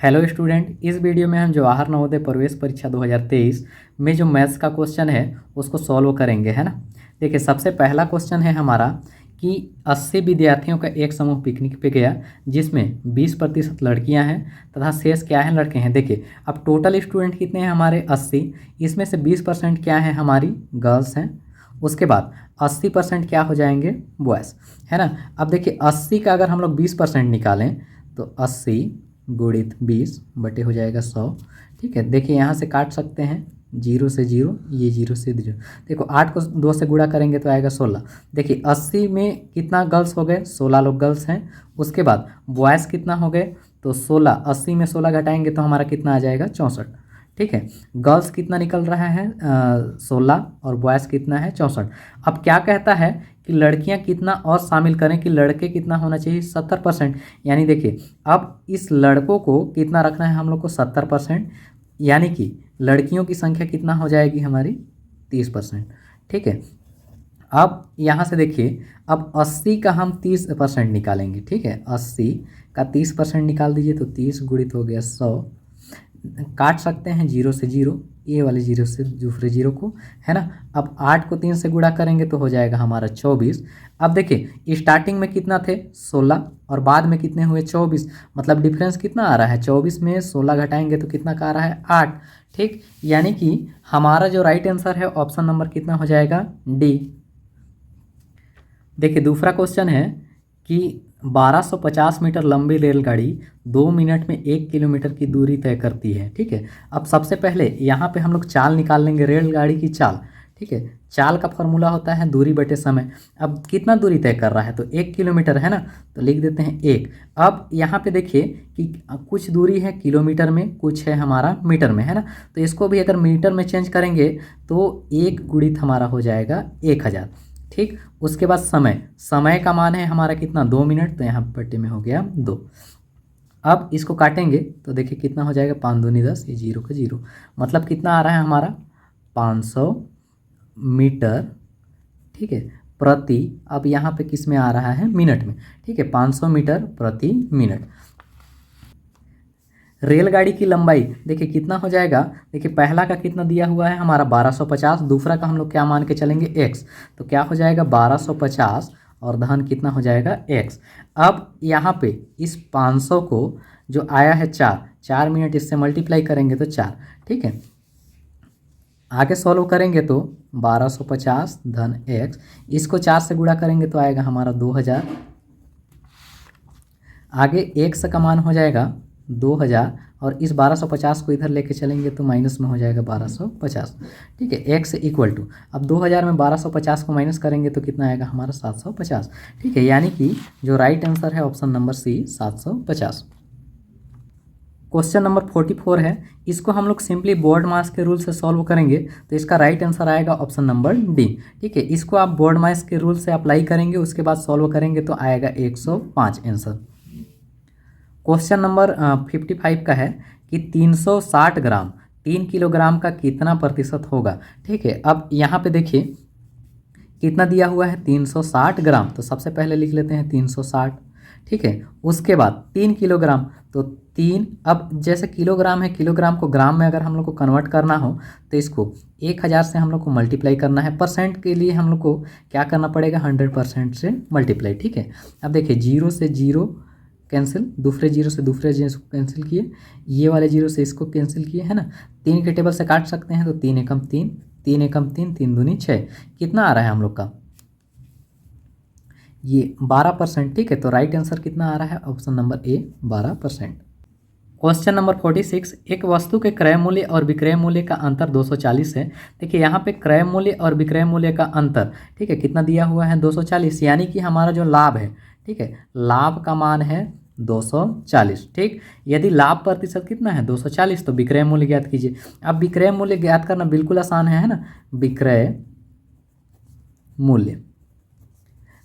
Hello student, इस video में हम जवाहर नवोदय प्रवेश परीक्षा 2023 में जो मैथ्स का क्वेश्चन है उसको सॉल्व करेंगे, है ना। देखिए, सबसे पहला क्वेश्चन है हमारा कि 80 विद्यार्थियों का एक समूह पिकनिक पे गया जिसमें 20% लड़कियां हैं तथा शेष क्या हैं, लड़के हैं। देखिए, अब टोटल स्टूडेंट कितने हैं हमारे 80, इसमें से 20% क्या है, हमारी गर्ल्स हैं। उसके बाद 80% क्या हो जाएंगे, बॉयज़, है ना। अब देखिए 80 का अगर हम लोग 20% निकालें तो 80 गुणित 20 बटे हो जाएगा 100। ठीक है, देखिए यहाँ से काट सकते हैं, 0 से 0, ये 0 से 0। देखो 8 को 2 से गुणा करेंगे तो आएगा 16। देखिए 80 में कितना गर्ल्स हो गए, 16 लोग गर्ल्स हैं। उसके बाद बॉयज़ कितना हो गए, तो 16, 80 में 16 घटाएंगे तो हमारा कितना आ जाएगा, 64। ठीक है, गर्ल्स कितना निकल रहा है, 16, और बॉयज़ कितना है, 64। अब क्या कहता है कि लड़कियां कितना और शामिल करें, कि लड़के कितना होना चाहिए, 70%। यानी देखिए अब इस लड़कों को कितना रखना है हम लोग को, 70%, यानी कि लड़कियों की संख्या कितना हो जाएगी हमारी, 30%। ठीक है, अब यहाँ से देखिए, अब 80 का हम 30% निकालेंगे। ठीक है, 80 का 30% निकाल दीजिए तो 30 गुणित हो गया 100। काट सकते हैं 0 से 0, ये वाले 0 से दूसरे 0 को, है ना। अब 8 को 3 से गुणा करेंगे तो हो जाएगा हमारा 24। अब देखिए स्टार्टिंग में कितना थे, 16, और बाद में कितने हुए, 24। मतलब डिफरेंस कितना आ रहा है, 24 में 16 घटाएंगे तो कितना का आ रहा है, 8। ठीक, यानी कि हमारा जो राइट आंसर है ऑप्शन नंबर कितना हो जाएगा, डी। देखिए दूसरा क्वेश्चन है कि 1250 मीटर लंबी रेलगाड़ी 2 मिनट में 1 किलोमीटर की दूरी तय करती है। ठीक है, अब सबसे पहले यहाँ पे हम लोग चाल निकाल लेंगे, रेलगाड़ी की चाल। ठीक है, चाल का फॉर्मूला होता है दूरी बटे समय। अब कितना दूरी तय कर रहा है, तो 1 किलोमीटर, है ना, तो लिख देते हैं 1। अब यहाँ पे देखिए कि कुछ दूरी है किलोमीटर में, कुछ है हमारा मीटर में, है ना। तो इसको भी अगर मीटर में चेंज करेंगे तो 1 गुणित हमारा हो जाएगा 1000। ठीक, उसके बाद समय, समय का मान है हमारा कितना, 2 मिनट, तो यहाँ बटे में हो गया 2। अब इसको काटेंगे तो देखिए कितना हो जाएगा, 5 दूनी 10, ये 0 का 0, मतलब कितना आ रहा है हमारा, 500 मीटर। ठीक है, प्रति, अब यहाँ पे किस में आ रहा है, मिनट में। ठीक है, 500 मीटर प्रति मिनट। रेलगाड़ी की लंबाई देखिए कितना हो जाएगा, देखिए पहला का कितना दिया हुआ है हमारा 1250, दूसरा का हम लोग क्या मान के चलेंगे, x, तो क्या हो जाएगा 1250 और धन कितना हो जाएगा, x। अब यहाँ पे इस 500 को जो आया है 4 मिनट, इससे मल्टीप्लाई करेंगे तो 4। ठीक है, आगे सॉल्व करेंगे तो 1250 धन x, इसको 4 से गुणा करेंगे तो आएगा हमारा 2000। आगे x का मान हो जाएगा 2000, और इस 1250 को इधर लेके चलेंगे तो माइनस में हो जाएगा 1250। ठीक है, x इक्वल टू, अब 2000 में 1250 को माइनस करेंगे तो कितना आएगा हमारा, 750। ठीक है, यानी कि जो राइट आंसर है option number C, 750। Question number 44 है, इसको हम लोग सिंपली बोर्ड मास के रूल से सॉल्व करेंगे तो इसका राइट आंसर आएगा ऑप्शन नंबर डी। ठीक है, इसको आप बोर्ड मास के रूल से अप्लाई करेंगे, उसके बाद सॉल्व करेंगे तो आएगा 105 आंसर। क्वेश्चन नंबर 55 का है कि 360 ग्राम 3 किलोग्राम का कितना प्रतिशत होगा। ठीक है, अब यहाँ पे देखिए कितना दिया हुआ है, 360 ग्राम, तो सबसे पहले लिख लेते हैं 360। ठीक है, उसके बाद 3 किलोग्राम, तो 3, अब जैसे किलोग्राम है, किलोग्राम को ग्राम में अगर हम लोग को कन्वर्ट करना हो तो इसको 1000 से हम लोग को मल्टीप्लाई करना है। परसेंट के लिए हम लोग को क्या करना पड़ेगा, 100% से मल्टीप्लाई। ठीक है, अब देखिए 0 से 0 कैंसिल, दूसरे 0 से दूसरे 0 को कैंसिल किए, ये वाले 0 से इसको कैंसिल किए, है ना। 3 के टेबल से काट सकते हैं तो 3 एकम 3, 3 एकम 3, 3 दूनी 6, कितना आ रहा है हम लोग का, ये 12%। ठीक है, तो राइट आंसर कितना आ रहा है, option number A, 12%। Question number 46, एक वस्तु के क्रय मूल्य और विक्रय मूल्य का अंतर 240 है। देखिए यहाँ पे क्रय मूल्य और विक्रय मूल्य का अंतर, ठीक है, कितना दिया हुआ है, 240, यानी कि हमारा जो लाभ है, ठीक है, लाभ का मान है 240। ठीक, यदि लाभ प्रतिशत कितना है, 240, तो विक्रय मूल्य ज्ञात कीजिए। अब विक्रय मूल्य ज्ञात करना बिल्कुल आसान है ना। विक्रय मूल्य,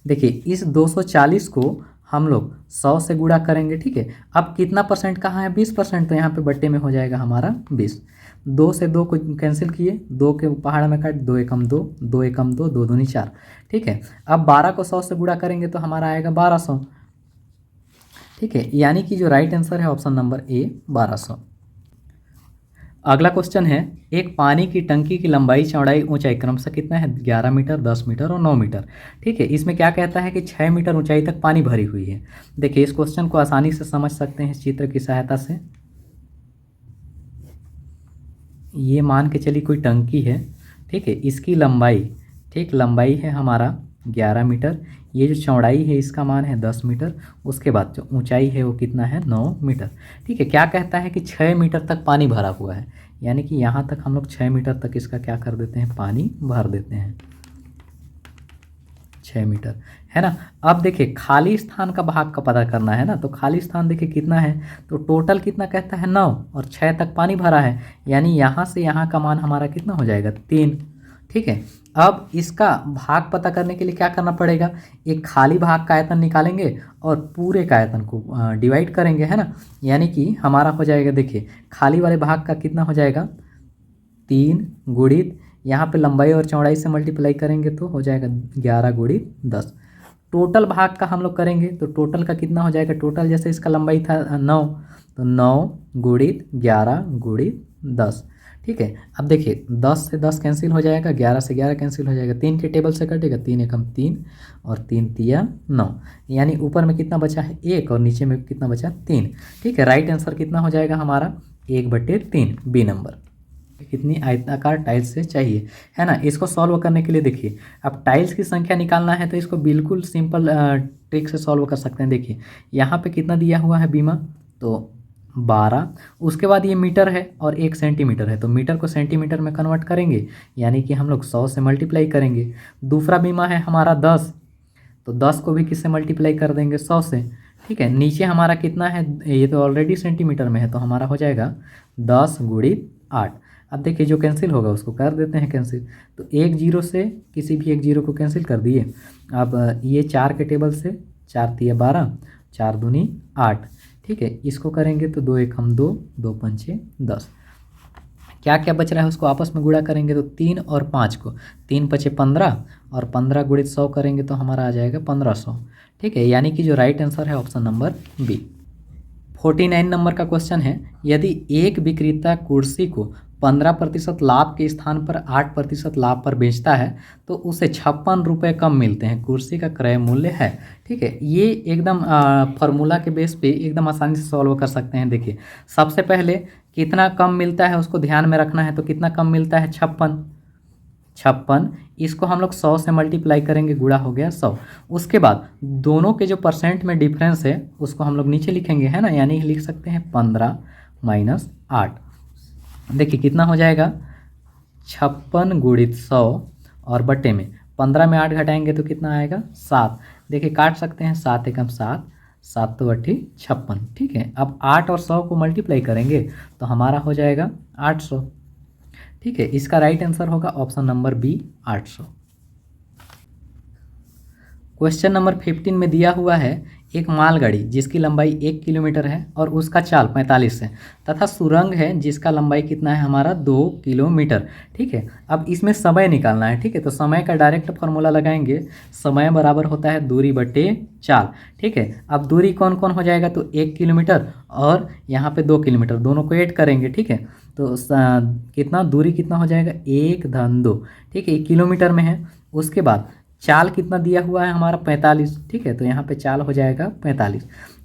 देखिए इस 240 को हम लोग 100 से गुणा करेंगे। ठीक है, अब कितना परसेंट कहाँ है, 20%, तो यहाँ पे बट्टे में हो जाएगा हमारा 20। 2 से 2 को कैंसिल किए, 2 के पहाड़ में काट, 2 एकम 2, 2 एकम 2, 2 दूनी 4। ठीक है, अब 12 को 100 से गुणा करेंगे तो हमारा आएगा 1200। ठीक है, यानी कि जो राइट आंसर है ऑप्शन नंबर ए 1200। अगला क्वेश्चन है, एक पानी की टंकी की लंबाई चौड़ाई ऊंचाई क्रमशः कितना है? 11 मीटर, 10 मीटर और 9 मीटर। ठीक है, इसमें क्या कहता है कि 6 मीटर ऊंचाई तक पानी भरी हुई है। देखिए इस क्वेश्चन को आसानी से समझ सकते हैं इस चित्र की सहायता से। ये मान के चलिए कोई टंकी है, ठीक है, इसकी लंबाई, ठीक, लंबाई है हमारा 11 मीटर, ये जो चौड़ाई है इसका मान है 10 मीटर, उसके बाद जो ऊंचाई है वो कितना है? 9 मीटर। ठीक है, क्या कहता है कि 6 मीटर तक पानी भरा हुआ है, यानी कि यहाँ तक हम लोग 6 मीटर तक इसका क्या कर देते हैं? पानी भर देते हैं, 6 मीटर, है ना। अब देखिए खाली स्थान का भाग का पता करना है ना, तो खाली स्थान देखिए कितना है, तो टोटल कितना कहता है? 9, और 6 तक पानी भरा है, यानी यहाँ से यहाँ का मान हमारा कितना हो जाएगा? 3। ठीक है, अब इसका भाग पता करने के लिए क्या करना पड़ेगा? एक खाली भाग का आयतन निकालेंगे और पूरे का आयतन को डिवाइड करेंगे, है ना। यानी कि हमारा हो जाएगा, देखिए खाली वाले भाग का कितना हो जाएगा? 3 गुणित यहाँ पे लंबाई और चौड़ाई से मल्टीप्लाई करेंगे तो हो जाएगा 11 गुणित 10। टोटल भाग का हम लोग करेंगे तो टोटल का कितना हो जाएगा? टोटल जैसे इसका लंबाई था 9, तो 9 गुणित 11 गुणित 10। ठीक है, अब देखिए 10 से 10 कैंसिल हो जाएगा, 11 से 11 कैंसिल हो जाएगा, 3 के टेबल से कटेगा, 3 एकम 3 और 3 तिया 9, यानी ऊपर में कितना बचा है? 1 और नीचे में कितना बचा? 3। ठीक है, राइट आंसर कितना हो जाएगा हमारा? 1/3, बी नंबर। कितनी आयताकार टाइल्स से चाहिए, है ना। इसको सॉल्व करने के लिए देखिए, अब टाइल्स की संख्या निकालना है तो इसको बिल्कुल सिंपल ट्रिक से सॉल्व कर सकते हैं। देखिए यहाँ पे कितना दिया हुआ है बीमा? तो 12, उसके बाद ये मीटर है और 1 सेंटीमीटर है, तो मीटर को सेंटीमीटर में कन्वर्ट करेंगे, यानी कि हम लोग 100 से मल्टीप्लाई करेंगे। दूसरा बीमा है हमारा 10, तो 10 को भी किससे मल्टीप्लाई कर देंगे? 100 से। ठीक है, नीचे हमारा कितना है? ये तो ऑलरेडी सेंटीमीटर में है, तो हमारा हो जाएगा 10 गुणित 8। अब देखिए जो कैंसिल होगा उसको कर देते हैं कैंसिल, तो 1 जीरो से किसी भी एक जीरो को कैंसिल कर दिए। अब ये 4 के टेबल से 4 तिया 12, 4 दूनी 8। ठीक है, इसको करेंगे तो 2 एकम 2, 2 पंचे 10। क्या क्या बच रहा है उसको आपस में गुणा करेंगे तो 3 और 5 को, 3 पचे 15 और 15 गुणित 100 करेंगे तो हमारा आ जाएगा 1500। ठीक है, यानी कि जो राइट आंसर है ऑप्शन नंबर बी। 49 नंबर का क्वेश्चन है, यदि एक विक्रेता कुर्सी को 15% लाभ के स्थान पर 8% लाभ पर बेचता है तो उसे 56 रुपये कम मिलते हैं, कुर्सी का क्रय मूल्य है। ठीक है, ये एकदम फार्मूला के बेस पे एकदम आसानी से सॉल्व कर सकते हैं। देखिए सबसे पहले कितना कम मिलता है उसको ध्यान में रखना है, तो कितना कम मिलता है? 56, इसको हम लोग 100 से मल्टीप्लाई करेंगे, गुणा हो गया 100। उसके बाद दोनों के जो परसेंट में डिफरेंस है उसको हम लोग नीचे लिखेंगे, है ना, यानी लिख सकते हैं 15 माइनस 8। देखिए कितना हो जाएगा? 56 गुणित 100 और बटे में 15 में 8 घटाएंगे तो कितना आएगा? 7। देखिए काट सकते हैं, 7 एकम 7, 7 तो 8 56। ठीक है, अब 8 और 100 को मल्टीप्लाई करेंगे तो हमारा हो जाएगा 800। ठीक है, इसका राइट आंसर होगा option number B 800। Question number 15 में दिया हुआ है, एक मालगाड़ी जिसकी लंबाई 1 किलोमीटर है और उसका चाल 45 है तथा सुरंग है जिसका लंबाई कितना है हमारा? 2 किलोमीटर। ठीक है, अब इसमें समय निकालना है। ठीक है, तो समय का डायरेक्ट फार्मूला लगाएंगे, समय बराबर होता है दूरी बटे चाल। ठीक है, अब दूरी कौन कौन हो जाएगा? तो 1 किलोमीटर और यहाँ पे 2 किलोमीटर, दोनों को ऐड करेंगे। ठीक है, तो कितना दूरी कितना हो जाएगा? 1 धन 2। ठीक है, 1 किलोमीटर में है। उसके बाद चाल कितना दिया हुआ है हमारा? 45। ठीक है, तो यहाँ पे चाल हो जाएगा 45।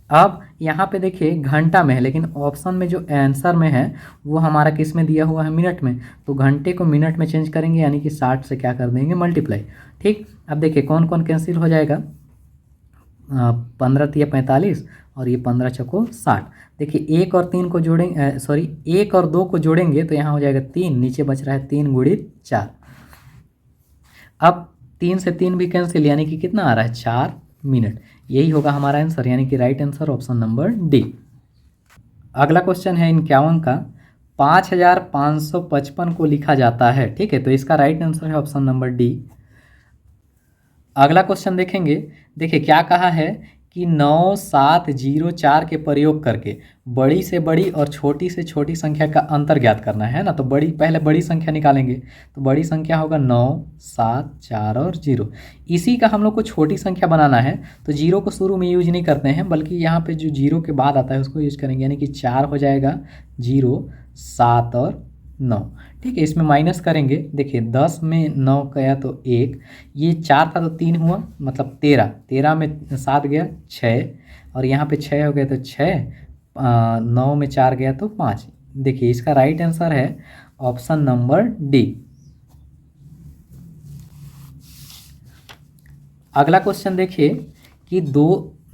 अब यहाँ पे देखिए घंटा में है, लेकिन ऑप्शन में जो आंसर में है वो हमारा किस में दिया हुआ है? मिनट में, तो घंटे को मिनट में चेंज करेंगे, यानी कि 60 से क्या कर देंगे? मल्टीप्लाई। ठीक, अब देखिए कौन कौन कैंसिल हो जाएगा? 15 तिया 45 और ये 15 चौको 60। देखिए 1 और 3 को जोड़ेंगे, 1 और 2 को जोड़ेंगे तो यहाँ हो जाएगा 3, नीचे बच रहा है 3 गुणित 4। अब 3 से 3 भी कैंसिल, यानी कि कितना आ रहा है? 4 मिनट। यही होगा हमारा आंसर, यानी कि right answer option number D. अगला क्वेश्चन है 51 का, 5555 को लिखा जाता है। ठीक है, तो इसका राइट आंसर है ऑप्शन नंबर डी। अगला क्वेश्चन देखेंगे, देखिए क्या कहा है कि 9704 के प्रयोग करके बड़ी से बड़ी और छोटी से छोटी संख्या का अंतर ज्ञात करना है ना। तो पहले बड़ी संख्या निकालेंगे, तो बड़ी संख्या होगा 9, 7, 4 और 0। इसी का हम लोग को छोटी संख्या बनाना है, तो 0 को शुरू में यूज नहीं करते हैं, बल्कि यहाँ पे जो 0 के बाद आता है उसको यूज करेंगे, यानी कि 4 हो जाएगा, 0, 7 और 9। ठीक है, इसमें माइनस करेंगे। देखिए 10 में 9 गया तो 1, ये 4 था तो 3 हुआ, मतलब 13, 13 में 7 गया 6, और यहाँ पे 6 हो गया तो 6, 9 में 4 गया तो 5। देखिए इसका राइट आंसर है ऑप्शन नंबर डी। अगला क्वेश्चन देखिए कि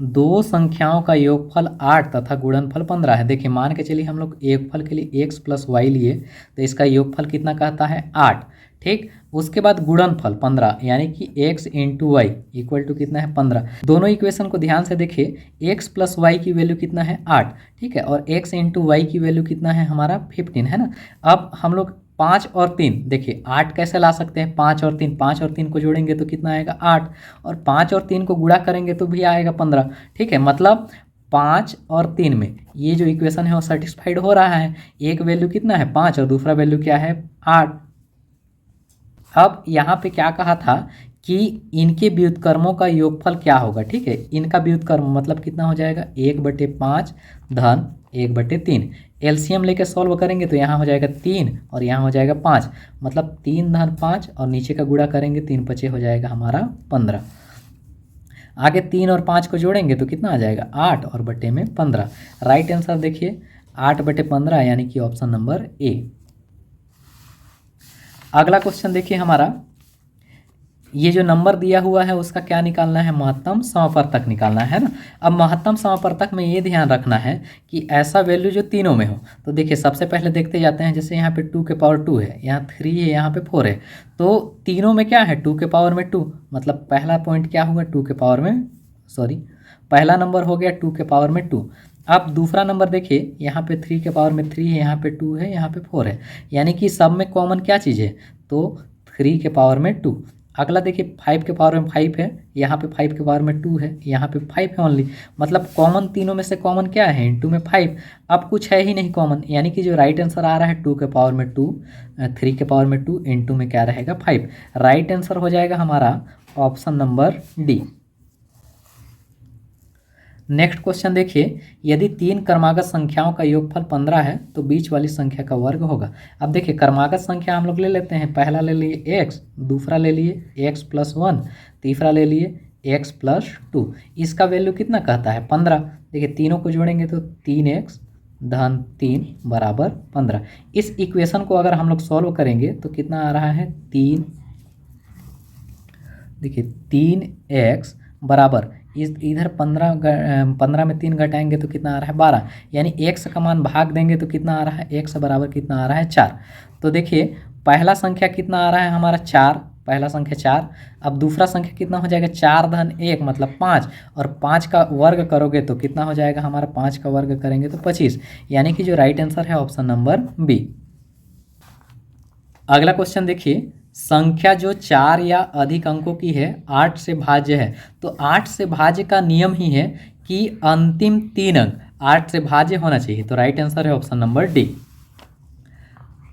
दो संख्याओं का योगफल 8 तथा गुणनफल 15 है। देखिए मान के चलिए हम लोग योगफल के लिए x + y लिए, तो इसका योगफल कितना कहता है 8। ठीक, उसके बाद गुणनफल 15, यानी कि x × y इक्वल टू कितना है 15। दोनों इक्वेशन को ध्यान से देखिए, x + y की वैल्यू कितना है 8, ठीक है, और x × y की वैल्यू कितना है हमारा 15 है ना। अब हम लोग 5 और 3, देखिए 8 कैसे ला सकते हैं, 5 और 3, 5 और 3 को जोड़ेंगे तो कितना आएगा 8, और 5 और 3 को गुणा करेंगे तो भी आएगा 15। ठीक है, मतलब 5 और 3 में ये जो इक्वेशन है वो सेटिस्फाइड हो रहा है। एक वैल्यू कितना है 5 और दूसरा वैल्यू क्या है 8। अब यहाँ पे क्या कहा था कि इनके व्युत्क्रमों का योगफल क्या होगा। ठीक है, इनका व्युत्क्रम मतलब कितना हो जाएगा 1/5 धन 1/3। एलसीएम लेके सॉल्व करेंगे तो यहाँ हो जाएगा 3 और यहाँ हो जाएगा 5, मतलब 3 धन 5 और नीचे का गुणा करेंगे 3 × 5 हो जाएगा हमारा 15। आगे 3 और 5 को जोड़ेंगे तो कितना आ जाएगा 8 और बटे में 15। राइट आंसर देखिए 8/15, यानी कि ऑप्शन नंबर ए। अगला क्वेश्चन देखिए हमारा, ये जो नंबर दिया हुआ है उसका क्या निकालना है, महत्तम समापवर्तक निकालना है ना। अब महत्तम समापवर्तक में ये ध्यान रखना है कि ऐसा वैल्यू जो तीनों में हो। तो देखिए सबसे पहले देखते जाते हैं, जैसे यहाँ पे 2 के पावर 2 है, यहाँ 3 है, यहाँ पे 4 है, तो तीनों में क्या है 2 के पावर में 2, मतलब पहला पॉइंट क्या हुआ 2 के पावर में, सॉरी पहला नंबर हो गया 2 के पावर में 2। अब दूसरा नंबर देखिए, यहाँ पे 3 के पावर में 3 है, यहाँ पे 2 है, यहाँ पे 4 है, यानी कि सब में कॉमन क्या चीज़ है, तो 3 के पावर में 2। अगला देखिए 5 के पावर में 5 है, यहाँ पे 5 के पावर में 2 है, यहाँ पे 5 है ओनली, मतलब कॉमन तीनों में से कॉमन क्या है इनटू में 5। अब कुछ है ही नहीं कॉमन, यानी कि जो राइट आंसर आ रहा है 2 के पावर में 2, 3 के पावर में 2 इनटू में क्या रहेगा 5। राइट आंसर हो जाएगा हमारा option number D. Next question देखिए, यदि 3 क्रमागत संख्याओं का योगफल 15 है तो बीच वाली संख्या का वर्ग होगा। अब देखिए क्रमागत संख्या हम लोग ले लेते हैं, पहला ले लिए x, दूसरा ले लिए x + 1, तीसरा ले लिए x + 2। इसका वैल्यू कितना कहता है 15। देखिए तीनों को जोड़ेंगे तो 3x धन 3 बराबर 15। इस इक्वेशन को अगर हम लोग सॉल्व करेंगे तो कितना आ रहा है 3, देखिए 3x बराबर इस इधर 15 में 3 घटाएंगे तो कितना आ रहा है 12, यानी x का मान भाग देंगे तो कितना आ रहा है x बराबर कितना आ रहा है 4। तो देखिए पहला संख्या कितना आ रहा है हमारा 4, पहला संख्या 4। अब दूसरा संख्या कितना हो जाएगा 4 धन 1 मतलब 5, और 5 का वर्ग करोगे तो कितना हो जाएगा हमारा, 5 का वर्ग करेंगे तो 25, यानी कि जो राइट आंसर है ऑप्शन नंबर बी। अगला क्वेश्चन देखिए, संख्या जो 4 या अधिक अंकों की है 8 से भाज्य है, तो 8 से भाज्य का नियम ही है कि अंतिम 3 अंक 8 से भाज्य होना चाहिए। तो राइट आंसर है ऑप्शन नंबर डी।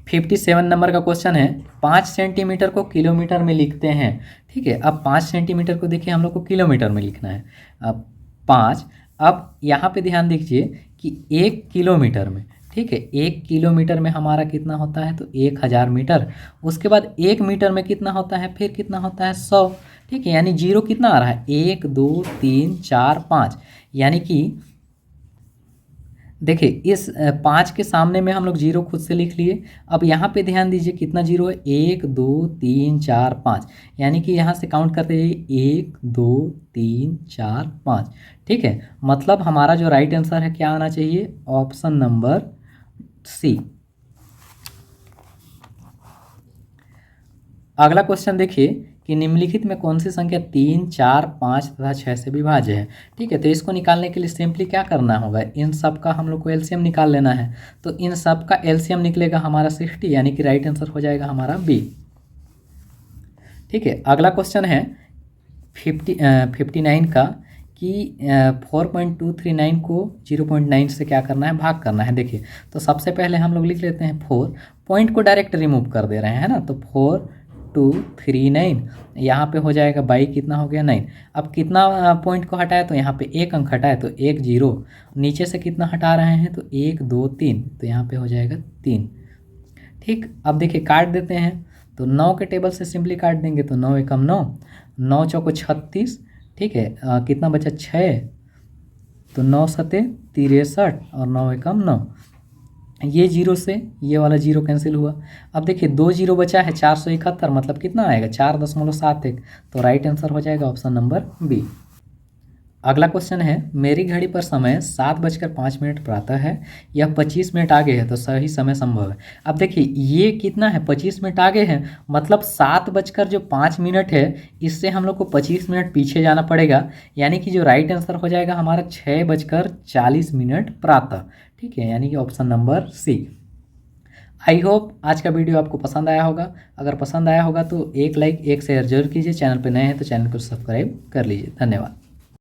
57 नंबर का क्वेश्चन है, 5 सेंटीमीटर को किलोमीटर में लिखते हैं। ठीक है, अब 5 सेंटीमीटर को देखिए हम लोग को किलोमीटर में लिखना है। अब 5, अब यहाँ पे ध्यान दीजिए कि 1 किलोमीटर में, ठीक है 1 किलोमीटर में हमारा कितना होता है तो 1000 मीटर। उसके बाद 1 मीटर में कितना होता है, फिर कितना होता है 100। ठीक है, यानी जीरो कितना आ रहा है 1 2 3 4 5, यानी कि देखिए इस 5 के सामने में हम लोग जीरो खुद से लिख लिए। अब यहाँ पे ध्यान दीजिए कितना जीरो है 1 2 3 4 5, यानी कि यहाँ से काउंट करते जाइए 1 2 3 4 5। ठीक है, मतलब हमारा जो राइट आंसर है क्या आना चाहिए, ऑप्शन नंबर सी। अगला क्वेश्चन देखिए कि निम्नलिखित में कौन सी संख्या 3 4 5 तथा 6 से विभाज्य है। ठीक है, तो इसको निकालने के लिए सिंपली क्या करना होगा, इन सब का हम लोग को एलसीएम निकाल लेना है। तो इन सब का एलसीएम निकलेगा हमारा 60, यानी कि राइट आंसर हो जाएगा हमारा बी। ठीक है, अगला क्वेश्चन है 59 का कि 4.239 को 0.9 से क्या करना है, भाग करना है। देखिए तो सबसे पहले हम लोग लिख लेते हैं 4, पॉइंट को डायरेक्ट रिमूव कर दे रहे हैं, है ना। तो 4239 यहाँ पे हो जाएगा बाई कितना हो गया 9। अब कितना पॉइंट को हटाया, तो यहाँ पे एक अंक हटाया तो 1 0, नीचे से कितना हटा रहे हैं तो 1 2 3, तो यहाँ पे हो जाएगा 3। ठीक, अब देखिए काट देते हैं, तो 9 के टेबल से सिंपली काट देंगे, तो 9 एकम 9, 9 चौको 36, ठीक है। कितना बचा 6, तो 9 सते 63 और 9 एकम 9। ये जीरो से ये वाला जीरो कैंसिल हुआ। अब देखिए 2 जीरो बचा है, 471, मतलब कितना आएगा 4.71। तो राइट आंसर हो जाएगा ऑप्शन नंबर बी। अगला क्वेश्चन है, मेरी घड़ी पर समय 7:05 प्रातः है, यह 25 मिनट आगे है, तो सही समय संभव है। अब देखिए ये कितना है, 25 मिनट आगे है, मतलब 7:05 है, इससे हम लोग को 25 मिनट पीछे जाना पड़ेगा, यानी कि जो राइट आंसर हो जाएगा हमारा 6:40 प्रातः। ठीक है, यानी कि option number C. I hope आज का वीडियो आपको पसंद आया होगा। अगर पसंद आया होगा तो एक लाइक एक शेयर जरूर कीजिए। चैनल पर नए हैं तो चैनल को सब्सक्राइब कर लीजिए। धन्यवाद।